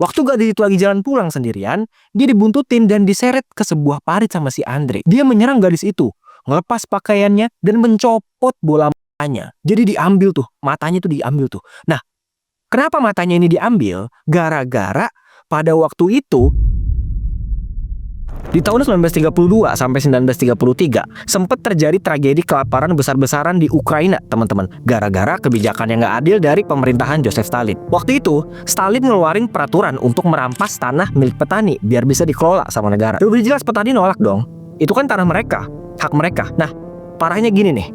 Waktu gadis itu lagi jalan pulang sendirian, dia dibuntutin dan diseret ke sebuah parit sama si Andre. Dia menyerang gadis itu, ngelepas pakaiannya dan mencopot bola matanya. Jadi diambil tuh, matanya tuh diambil tuh. Nah, kenapa matanya ini diambil? Gara-gara pada waktu itu di tahun 1932 sampai 1933 sempat terjadi tragedi kelaparan besar-besaran di Ukraina, teman-teman. Gara-gara kebijakan yang nggak adil dari pemerintahan Joseph Stalin. Waktu itu, Stalin ngeluarin peraturan untuk merampas tanah milik petani biar bisa dikelola sama negara. Udah jelas petani nolak dong. Itu kan tanah mereka, hak mereka. Nah, parahnya gini nih.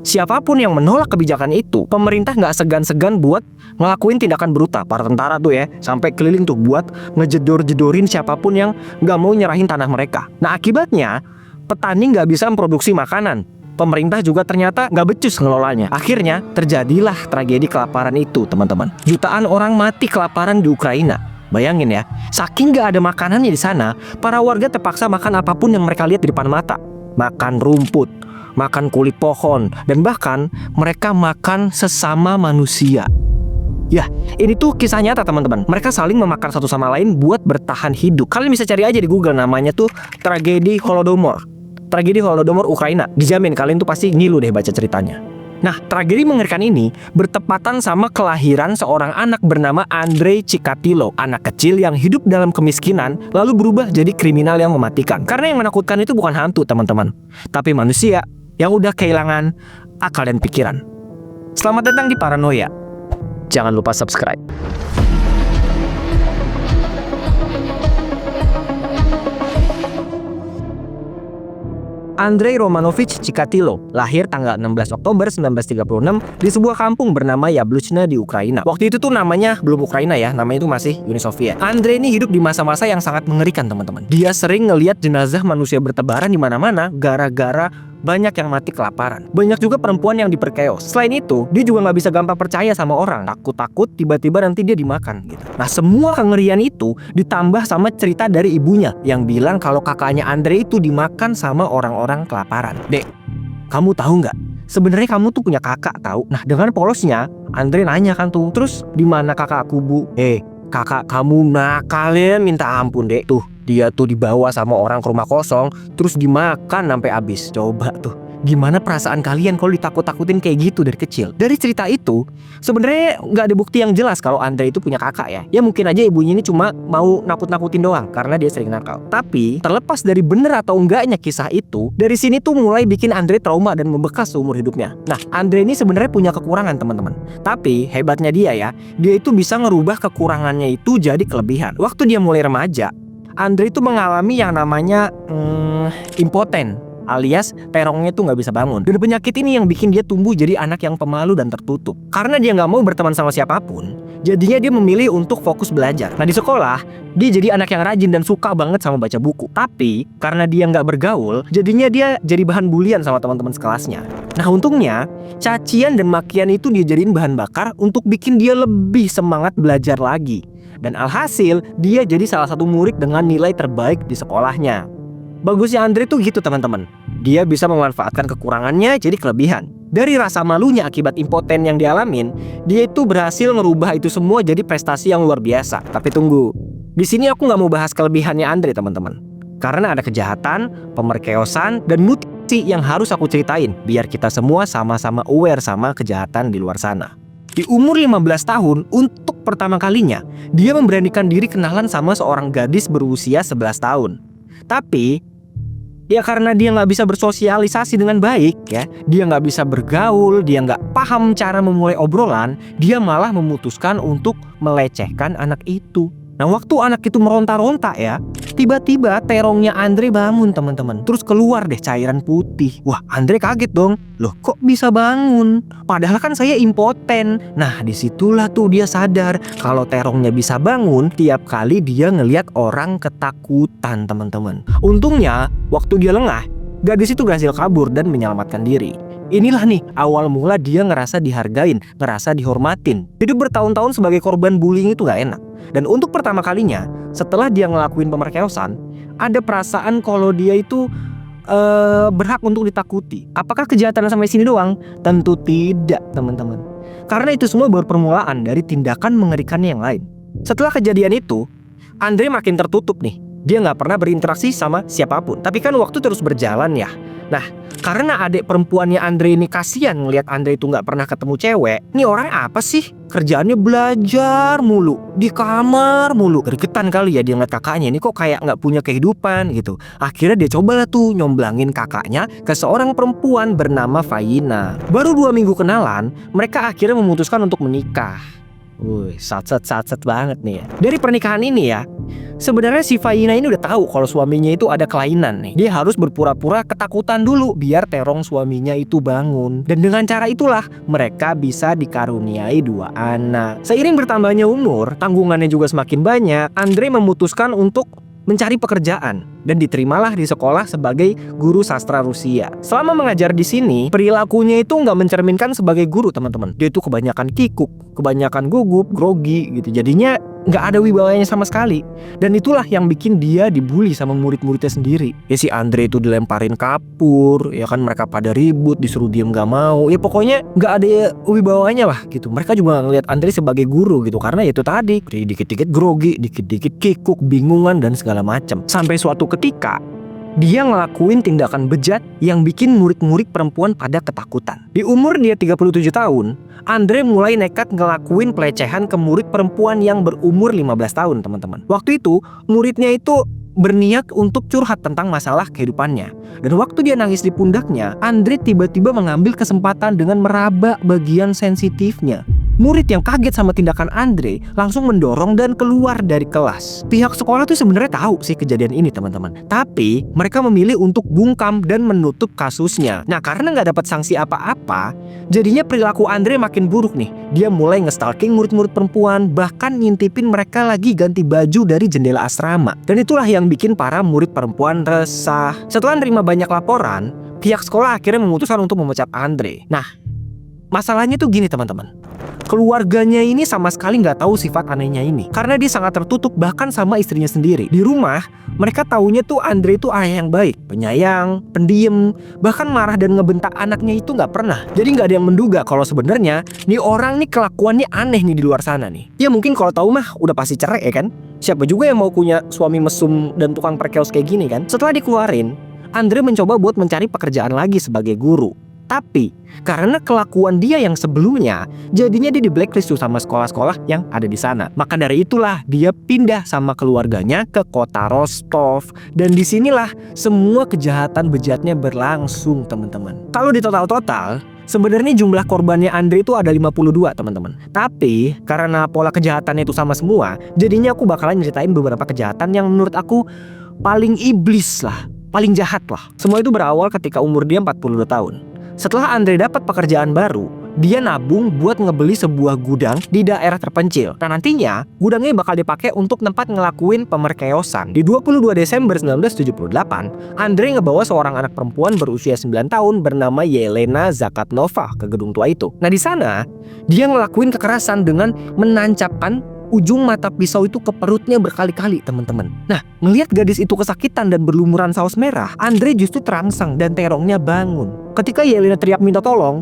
Siapapun yang menolak kebijakan itu, pemerintah nggak segan-segan buat ngelakuin tindakan brutal. Para tentara tuh ya, sampai keliling tuh buat ngejedor-jedorin siapapun yang nggak mau nyerahin tanah mereka. Nah, akibatnya petani nggak bisa memproduksi makanan. Pemerintah juga ternyata nggak becus ngelolanya. Akhirnya terjadilah tragedi kelaparan itu, teman-teman. Jutaan orang mati kelaparan di Ukraina. Bayangin ya, saking nggak ada makanannya di sana, para warga terpaksa makan apapun yang mereka lihat di depan mata. Makan rumput, makan kulit pohon, dan bahkan mereka makan sesama manusia. Ya, ini tuh kisah nyata, teman-teman. Mereka saling memakan satu sama lain buat bertahan hidup. Kalian bisa cari aja di Google, namanya tuh tragedi Holodomor. Tragedi Holodomor Ukraina. Dijamin kalian tuh pasti ngilu deh baca ceritanya. Nah, tragedi mengerikan ini bertepatan sama kelahiran seorang anak bernama Andrei Chikatilo. Anak kecil yang hidup dalam kemiskinan lalu berubah jadi kriminal yang mematikan. Karena yang menakutkan itu bukan hantu, teman-teman, tapi manusia yang udah kehilangan akal dan pikiran. Selamat datang di Paranoia. Jangan lupa subscribe. Andrei Romanovich Chikatilo lahir tanggal 16 Oktober 1936 di sebuah kampung bernama Yabluchna di Ukraina. Waktu itu tuh namanya belum Ukraina ya, namanya itu masih Uni Soviet. Andrei ini hidup di masa-masa yang sangat mengerikan, teman-teman. Dia sering ngelihat jenazah manusia bertebaran di mana-mana gara-gara banyak yang mati kelaparan. Banyak juga perempuan yang diperkeos. Selain itu, dia juga nggak bisa gampang percaya sama orang. Takut-takut tiba-tiba nanti dia dimakan gitu. Nah, semua kengerian itu ditambah sama cerita dari ibunya yang bilang kalau kakaknya Andre itu dimakan sama orang-orang kelaparan. Dek, kamu tahu nggak? Sebenarnya kamu tuh punya kakak tahu. Nah, dengan polosnya, Andre nanya kan tuh, terus di mana kakakku, Bu? Kakak kamu nakalnya minta ampun, Dek. Tuh, dia tuh dibawa sama orang ke rumah kosong, terus dimakan sampai habis. Coba tuh, gimana perasaan kalian kalau ditakut-takutin kayak gitu dari kecil? Dari cerita itu, sebenarnya nggak ada bukti yang jelas kalau Andre itu punya kakak ya. Ya mungkin aja ibunya ini cuma mau nakut-nakutin doang karena dia sering nakal. Tapi terlepas dari bener atau enggaknya kisah itu, dari sini tuh mulai bikin Andre trauma dan membekas seumur hidupnya. Nah, Andre ini sebenarnya punya kekurangan, teman-teman. Tapi hebatnya dia ya, dia itu bisa ngerubah kekurangannya itu jadi kelebihan. Waktu dia mulai remaja, Andre itu mengalami yang namanya impoten, alias terongnya tuh nggak bisa bangun. Dan penyakit ini yang bikin dia tumbuh jadi anak yang pemalu dan tertutup. Karena dia nggak mau berteman sama siapapun, jadinya dia memilih untuk fokus belajar. Nah, di sekolah, dia jadi anak yang rajin dan suka banget sama baca buku. Tapi, karena dia nggak bergaul, jadinya dia jadi bahan bulian sama teman-teman sekelasnya. Nah, untungnya, cacian dan makian itu dia jadiin bahan bakar untuk bikin dia lebih semangat belajar lagi. Dan alhasil, dia jadi salah satu murid dengan nilai terbaik di sekolahnya. Bagusnya Andre tuh gitu, teman-teman. Dia bisa memanfaatkan kekurangannya jadi kelebihan. Dari rasa malunya akibat impoten yang dialamin, dia itu berhasil ngerubah itu semua jadi prestasi yang luar biasa. Tapi tunggu, di sini aku nggak mau bahas kelebihannya Andre, teman-teman. Karena ada kejahatan, pemerkeosan, dan mutasi yang harus aku ceritain biar kita semua sama-sama aware sama kejahatan di luar sana. Di umur 15 tahun, untuk pertama kalinya, dia memberanikan diri kenalan sama seorang gadis berusia 11 tahun. Tapi, ya karena dia nggak bisa bersosialisasi dengan baik ya, dia nggak bisa bergaul, dia nggak paham cara memulai obrolan, dia malah memutuskan untuk melecehkan anak itu. Nah, waktu anak itu meronta-ronta ya, tiba-tiba terongnya Andre bangun, teman-teman. Terus keluar deh cairan putih. Wah, Andre kaget dong. Loh, kok bisa bangun? Padahal kan saya impoten. Nah, disitulah tuh dia sadar kalau terongnya bisa bangun tiap kali dia ngelihat orang ketakutan, teman-teman. Untungnya, waktu dia lengah, gadis itu berhasil kabur dan menyelamatkan diri. Inilah nih awal mula dia ngerasa dihargain, ngerasa dihormatin. Hidup bertahun-tahun sebagai korban bullying itu gak enak. Dan untuk pertama kalinya, setelah dia ngelakuin pemerkosaan, ada perasaan kalau dia itu berhak untuk ditakuti. Apakah kejahatan sampai sini doang? Tentu tidak, teman-teman. Karena itu semua baru permulaan dari tindakan mengerikannya yang lain. Setelah kejadian itu, Andre makin tertutup nih. Dia nggak pernah berinteraksi sama siapapun. Tapi kan waktu terus berjalan ya. Nah, karena adik perempuannya Andre ini kasihan ngelihat Andre itu nggak pernah ketemu cewek. Ini orang apa sih? Kerjaannya belajar mulu, di kamar mulu. Gregetan kali ya dia ngeliat kakaknya ini kok kayak nggak punya kehidupan gitu. Akhirnya dia cobalah tuh nyomblangin kakaknya ke seorang perempuan bernama Faina. Baru 2 minggu kenalan, mereka akhirnya memutuskan untuk menikah. Wih, satset banget nih ya. Dari pernikahan ini ya, sebenarnya si Faina ini udah tahu kalau suaminya itu ada kelainan nih. Dia harus berpura-pura ketakutan dulu biar terong suaminya itu bangun. Dan dengan cara itulah mereka bisa dikaruniai 2 anak. Seiring bertambahnya umur, tanggungannya juga semakin banyak. Andre memutuskan untuk mencari pekerjaan dan diterimalah di sekolah sebagai guru sastra Rusia. Selama mengajar di sini, perilakunya itu nggak mencerminkan sebagai guru, teman-teman. Dia itu kebanyakan kikuk, kebanyakan gugup, grogi gitu. Jadinya nggak ada wibawanya sama sekali. Dan itulah yang bikin dia dibully sama murid-muridnya sendiri. Ya si Andre itu dilemparin kapur, ya kan mereka pada ribut, disuruh diem nggak mau. Ya pokoknya nggak ada wibawanya lah gitu. Mereka juga ngelihat Andre sebagai guru gitu karena ya itu tadi, dikit-dikit grogi, dikit-dikit kikuk, bingungan dan segala macam. Sampai suatu ketika dia ngelakuin tindakan bejat yang bikin murid-murid perempuan pada ketakutan. Di umur dia 37 tahun, Andre mulai nekat ngelakuin pelecehan ke murid perempuan yang berumur 15 tahun, teman-teman. Waktu itu, muridnya itu berniat untuk curhat tentang masalah kehidupannya. Dan waktu dia nangis di pundaknya, Andre tiba-tiba mengambil kesempatan dengan meraba bagian sensitifnya. Murid yang kaget sama tindakan Andre langsung mendorong dan keluar dari kelas. Pihak sekolah tuh sebenarnya tahu sih kejadian ini, teman-teman. Tapi mereka memilih untuk bungkam dan menutup kasusnya. Nah, karena nggak dapat sanksi apa-apa, jadinya perilaku Andre makin buruk nih. Dia mulai nge-stalking murid-murid perempuan, bahkan ngintipin mereka lagi ganti baju dari jendela asrama. Dan itulah yang bikin para murid perempuan resah. Setelah nerima banyak laporan, pihak sekolah akhirnya memutuskan untuk memecat Andre. Nah, masalahnya tuh gini, teman-teman. Keluarganya ini sama sekali nggak tahu sifat anehnya ini karena dia sangat tertutup bahkan sama istrinya sendiri. Di rumah mereka taunya tuh Andre itu ayah yang baik, penyayang, pendiam, bahkan marah dan ngebentak anaknya itu nggak pernah. Jadi nggak ada yang menduga kalau sebenarnya nih orang nih kelakuannya aneh nih di luar sana nih. Ya mungkin kalau tahu mah udah pasti cerai ya kan. Siapa juga yang mau punya suami mesum dan tukang perkeos kayak gini kan. Setelah dikeluarin, Andre mencoba buat mencari pekerjaan lagi sebagai guru. Tapi karena kelakuan dia yang sebelumnya, jadinya dia di blacklist tuh sama sekolah-sekolah yang ada di sana. Maka dari itulah dia pindah sama keluarganya ke kota Rostov. Dan disinilah semua kejahatan bejatnya berlangsung, teman-teman. Kalau di total-total, sebenarnya jumlah korbannya Andre itu ada 52, teman-teman. Tapi karena pola kejahatannya itu sama semua, jadinya aku bakalan nyeritain beberapa kejahatan yang menurut aku paling iblis lah, paling jahat lah. Semua itu berawal ketika umur dia 42 tahun. Setelah Andre dapat pekerjaan baru, dia nabung buat ngebeli sebuah gudang di daerah terpencil. Nah nantinya, gudangnya bakal dipakai untuk tempat ngelakuin pemerkeosan. Di 22 Desember 1978, Andre ngebawa seorang anak perempuan berusia 9 tahun bernama Yelena Zakatnova ke gedung tua itu. Nah di sana, dia ngelakuin kekerasan dengan menancapkan ujung mata pisau itu ke perutnya berkali-kali, teman-teman. Nah, ngelihat gadis itu kesakitan dan berlumuran saus merah, Andre justru terangsang dan terongnya bangun. Ketika Yelena teriak minta tolong.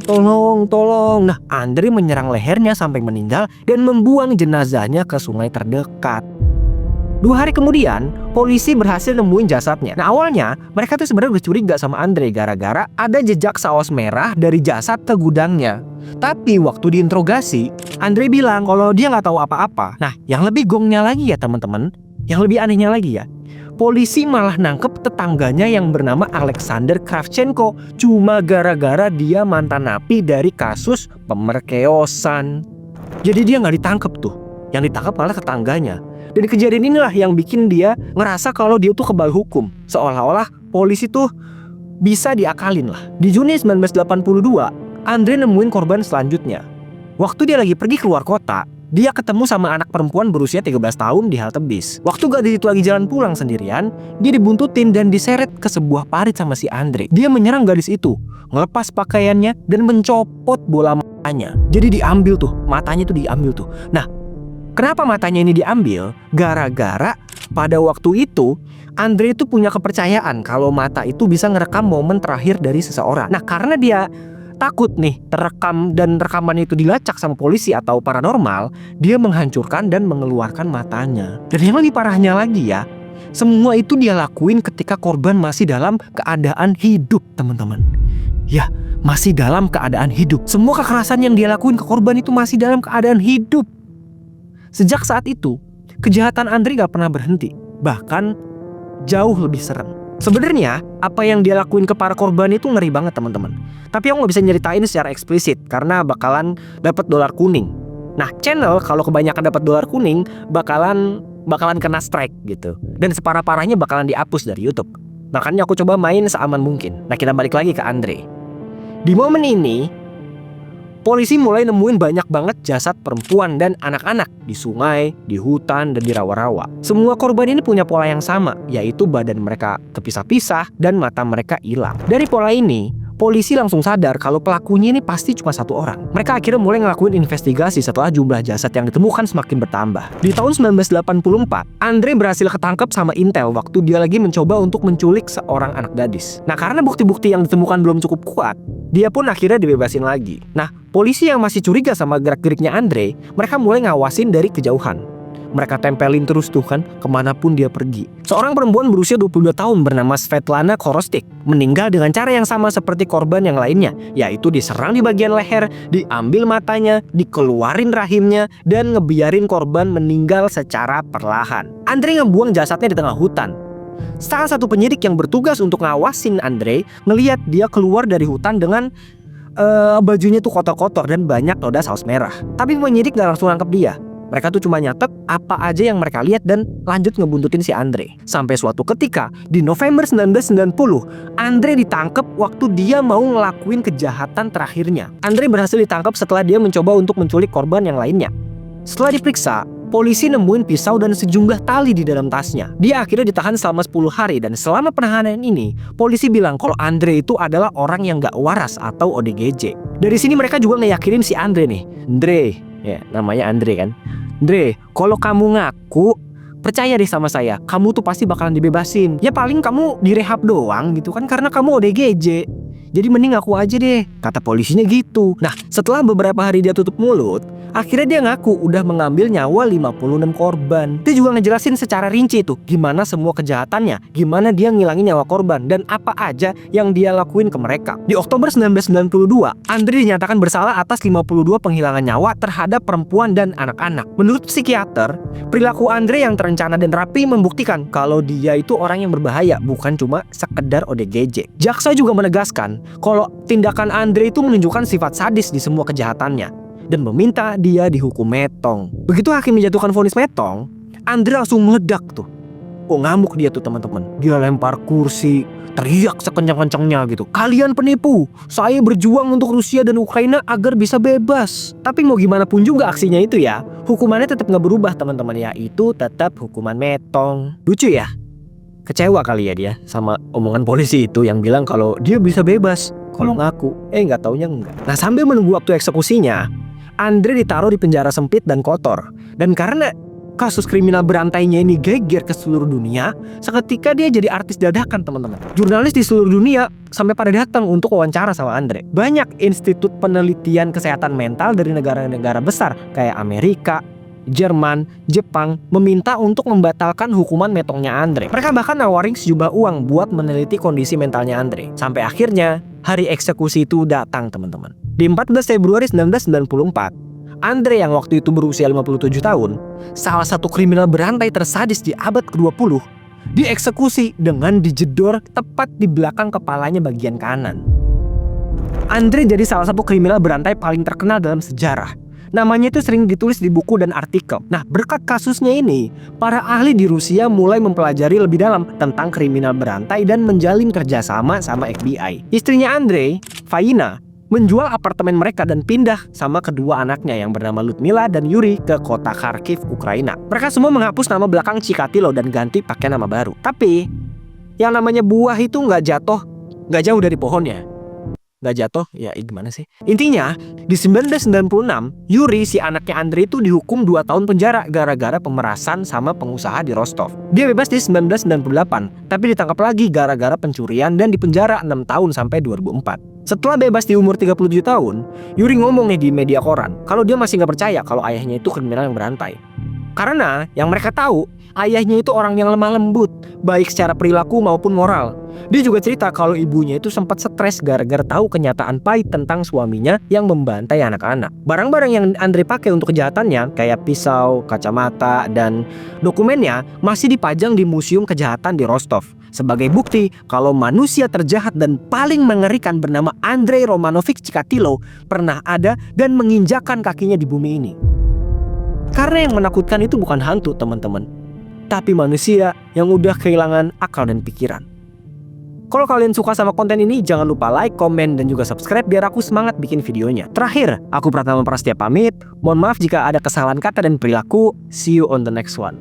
Nah, Andre menyerang lehernya sampai meninggal dan membuang jenazahnya ke sungai terdekat. 2 hari kemudian, polisi berhasil nemuin jasadnya. Nah awalnya, mereka tuh sebenarnya udah curiga sama Andre gara-gara ada jejak saus merah dari jasad ke gudangnya. Tapi waktu diinterogasi, Andre bilang kalau dia nggak tahu apa-apa. Nah, yang lebih gongnya lagi ya teman-teman, yang lebih anehnya lagi ya, polisi malah nangkep tetangganya yang bernama Alexander Kravchenko cuma gara-gara dia mantan napi dari kasus pemerkeosan. Jadi dia nggak ditangkep tuh, yang ditangkap malah tetangganya. Dan kejadian inilah yang bikin dia ngerasa kalau dia tuh kebal hukum, seolah-olah polisi tuh bisa diakalin lah. Di Juni 1982, Andre nemuin korban selanjutnya. Waktu dia lagi pergi keluar kota, dia ketemu sama anak perempuan berusia 13 tahun di halte bis. Waktu gadis itu lagi jalan pulang sendirian, dia dibuntutin dan diseret ke sebuah parit sama si Andre. Dia menyerang gadis itu, ngelepas pakaiannya dan mencopot bola matanya. Jadi diambil tuh, matanya tuh diambil tuh. Nah, kenapa matanya ini diambil? Gara-gara pada waktu itu Andre itu punya kepercayaan kalau mata itu bisa ngerekam momen terakhir dari seseorang. Nah, karena dia takut nih terekam dan rekaman itu dilacak sama polisi atau paranormal, dia menghancurkan dan mengeluarkan matanya. Dan yang lebih parahnya lagi ya, semua itu dia lakuin ketika korban masih dalam keadaan hidup, teman-teman. Ya, masih dalam keadaan hidup. Semua kekerasan yang dia lakuin ke korban itu masih dalam keadaan hidup. Sejak saat itu, kejahatan Andre gak pernah berhenti. Bahkan jauh lebih serem. Sebenarnya apa yang dia lakuin ke para korban itu ngeri banget, teman-teman. Tapi aku gak bisa nyeritain secara eksplisit karena bakalan dapat dolar kuning. Nah, channel kalau kebanyakan dapat dolar kuning bakalan kena strike gitu. Dan separah-parahnya bakalan dihapus dari YouTube. Makanya aku coba main seaman mungkin. Nah, kita balik lagi ke Andre. Di momen ini, polisi mulai nemuin banyak banget jasad perempuan dan anak-anak di sungai, di hutan, dan di rawa-rawa. Semua korban ini punya pola yang sama, yaitu badan mereka terpisah-pisah dan mata mereka hilang. Dari pola ini, polisi langsung sadar kalau pelakunya ini pasti cuma satu orang. Mereka akhirnya mulai ngelakuin investigasi setelah jumlah jasad yang ditemukan semakin bertambah. Di tahun 1984, Andre berhasil ketangkep sama Intel waktu dia lagi mencoba untuk menculik seorang anak gadis. Nah, karena bukti-bukti yang ditemukan belum cukup kuat, dia pun akhirnya dibebasin lagi. Nah, polisi yang masih curiga sama gerak-geriknya Andre, mereka mulai ngawasin dari kejauhan. Mereka tempelin terus tuh kan, kemanapun dia pergi. Seorang perempuan berusia 22 tahun bernama Svetlana Korostik meninggal dengan cara yang sama seperti korban yang lainnya, yaitu diserang di bagian leher, diambil matanya, dikeluarin rahimnya, dan ngebiarin korban meninggal secara perlahan. Andre ngebuang jasadnya di tengah hutan. Salah satu penyidik yang bertugas untuk ngawasin Andre ngelihat dia keluar dari hutan dengan bajunya tuh kotor-kotor dan banyak noda saus merah. Tapi penyidik gak langsung nangkep dia. Mereka tuh cuma nyatet apa aja yang mereka lihat dan lanjut ngebuntutin si Andre. Sampai suatu ketika di November 1990, Andre ditangkap waktu dia mau ngelakuin kejahatan terakhirnya. Andre berhasil ditangkap setelah dia mencoba untuk menculik korban yang lainnya. Setelah diperiksa, polisi nemuin pisau dan sejumlah tali di dalam tasnya. Dia akhirnya ditahan selama 10 hari dan selama penahanan ini, polisi bilang kalau Andre itu adalah orang yang gak waras atau ODGJ. Dari sini mereka juga ngeyakinin si Andre nih. Andre, ya namanya Andre kan. Andre, kalau kamu ngaku, percaya deh sama saya, kamu tuh pasti bakalan dibebasin. Ya paling kamu direhab doang gitu kan karena kamu ODGJ. Jadi mending ngaku aja deh, kata polisinya gitu. Nah, setelah beberapa hari dia tutup mulut, akhirnya dia ngaku udah mengambil nyawa 56 korban. Dia juga ngejelasin secara rinci tuh gimana semua kejahatannya, gimana dia ngilangin nyawa korban, dan apa aja yang dia lakuin ke mereka. Di Oktober 1992, Andre dinyatakan bersalah atas 52 penghilangan nyawa terhadap perempuan dan anak-anak. Menurut psikiater, perilaku Andre yang terencana dan rapi membuktikan kalau dia itu orang yang berbahaya, bukan cuma sekedar ODGJ. Jaksa juga menegaskan kalau tindakan Andre itu menunjukkan sifat sadis di semua kejahatannya dan meminta dia dihukum metong. Begitu hakim menjatuhkan vonis metong, Andre langsung meledak tuh. Oh, ngamuk dia tuh, teman-teman. Dia lempar kursi, teriak sekencang-kencangnya gitu. Kalian penipu, saya berjuang untuk Rusia dan Ukraina agar bisa bebas. Tapi mau gimana pun juga aksinya itu ya, hukumannya tetap nggak berubah, teman-teman, yaitu tetap hukuman metong. Lucu ya? Kecewa kali ya dia sama omongan polisi itu yang bilang kalau dia bisa bebas kalau ngaku. Nggak taunya enggak. Nah, sambil menunggu waktu eksekusinya, Andre ditaruh di penjara sempit dan kotor. Dan karena kasus kriminal berantainya ini geger ke seluruh dunia, seketika dia jadi artis dadakan, teman-teman. Jurnalis di seluruh dunia sampai pada datang untuk wawancara sama Andre. Banyak institut penelitian kesehatan mental dari negara-negara besar kayak Amerika, Jerman, Jepang meminta untuk membatalkan hukuman metongnya Andre. Mereka bahkan nawarin sejumlah uang buat meneliti kondisi mentalnya Andre. Sampai akhirnya hari eksekusi itu datang, teman-teman. Di 14 Februari 1994, Andre yang waktu itu berusia 57 tahun, salah satu kriminal berantai tersadis di abad ke-20, dieksekusi dengan dijedor tepat di belakang kepalanya bagian kanan. Andre jadi salah satu kriminal berantai paling terkenal dalam sejarah. Namanya itu sering ditulis di buku dan artikel. Nah, berkat kasusnya ini, para ahli di Rusia mulai mempelajari lebih dalam tentang kriminal berantai dan menjalin kerjasama sama FBI. Istrinya Andre, Faina, menjual apartemen mereka dan pindah sama kedua anaknya yang bernama Ludmila dan Yuri ke kota Kharkiv, Ukraina. Mereka semua menghapus nama belakang Chikatilo dan ganti pakai nama baru. Tapi, yang namanya buah itu nggak jauh dari pohonnya. Nggak jatuh, ya gimana sih? Intinya, di 1996, Yuri, si anaknya Andre itu dihukum 2 tahun penjara gara-gara pemerasan sama pengusaha di Rostov. Dia bebas di 1998, tapi ditangkap lagi gara-gara pencurian dan dipenjara 6 tahun sampai 2004. Setelah bebas di umur 37 tahun, Yuri ngomong nih di media koran kalau dia masih nggak percaya kalau ayahnya itu kriminal yang berantai. Karena yang mereka tahu, ayahnya itu orang yang lemah lembut, baik secara perilaku maupun moral. Dia juga cerita kalau ibunya itu sempat stres gara-gara tahu kenyataan pahit tentang suaminya yang membantai anak-anak. Barang-barang yang Andre pakai untuk kejahatannya, kayak pisau, kacamata, dan dokumennya masih dipajang di Museum Kejahatan di Rostov. Sebagai bukti kalau manusia terjahat dan paling mengerikan bernama Andrei Romanovich Chikatilo pernah ada dan menginjakkan kakinya di bumi ini. Karena yang menakutkan itu bukan hantu, teman-teman, tapi manusia yang udah kehilangan akal dan pikiran. Kalau kalian suka sama konten ini, jangan lupa like, komen, dan juga subscribe biar aku semangat bikin videonya. Terakhir, aku Pratama Prastya pamit. Mohon maaf jika ada kesalahan kata dan perilaku. See you on the next one.